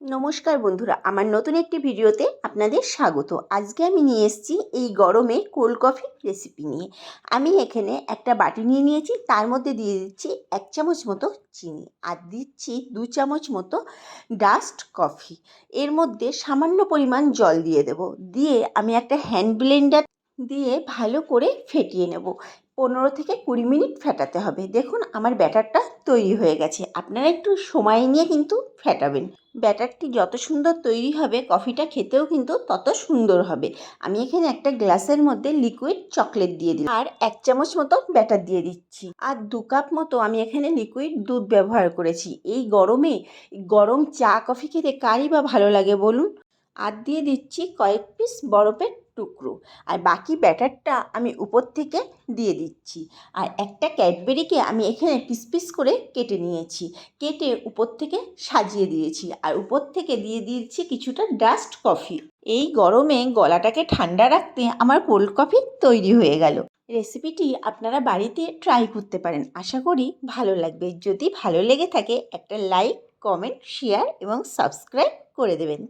নমস্কার বন্ধুরা, আমার নতুন একটি ভিডিওতে আপনাদের স্বাগত। আজকে আমি নিয়ে এসেছি এই গরমে কোল্ড কফি রেসিপি নিয়ে। আমি এখানে একটা বাটি নিয়ে নিয়েছি, তার মধ্যে দিয়ে দিচ্ছি 1 চামচ মতো চিনি আর দিচ্ছি 2 চামচ মতো ডাস্ট কফি। এর মধ্যে সামান্য পরিমাণ জল দিয়ে দেব। দিয়ে আমি একটা হ্যান্ড ব্লেন্ডার দিয়ে ভালো করে ফেটিয়ে নেব। 15 থেকে 20 মিনিট ফেটাতে হবে। দেখুন আমার ব্যাটারটা তৈরি হয়ে গেছে। আপনারা একটু সময় নিয়ে কিন্তু ফেটাবেন। ব্যাটারটি যত সুন্দর তৈরি হবে, কফিটা খেতেও কিন্তু তত সুন্দর হবে। আমি এখানে একটা গ্লাসের মধ্যে লিকুইড চকলেট দিয়ে দিলাম আর 1 চামচ মতো ব্যাটার দিয়ে দিচ্ছি। আর 2 কাপ মতো আমি এখানে লিকুইড দুধ ব্যবহার করেছি। এই গরমে গরম চা কফি খেতে কারই বা ভালো লাগে বলুন। আর দিয়ে দিচ্ছি কয়েক পিস বরফের টুকরো। আর বাকি ব্যাটারটা আমি উপর থেকে দিয়ে দিচ্ছি। আর একটা ক্যাডবেরিকে আমি এখানে পিস পিস করে কেটে নিয়েছি। কেটে উপর থেকে সাজিয়ে দিয়েছি আর উপর থেকে দিয়ে দিয়েছি কিছুটা ডাস্ট কফি। এই গরমে গলাটাকে ঠান্ডা রাখতে আমার কোল্ড কফি তৈরি হয়ে গেল। রেসিপিটি আপনারা বাড়িতে ট্রাই করতে পারেন, আশা করি ভালো লাগবে। যদি ভালো লেগে থাকে একটা লাইক, কমেন্ট, শেয়ার এবং সাবস্ক্রাইব করে দেবেন।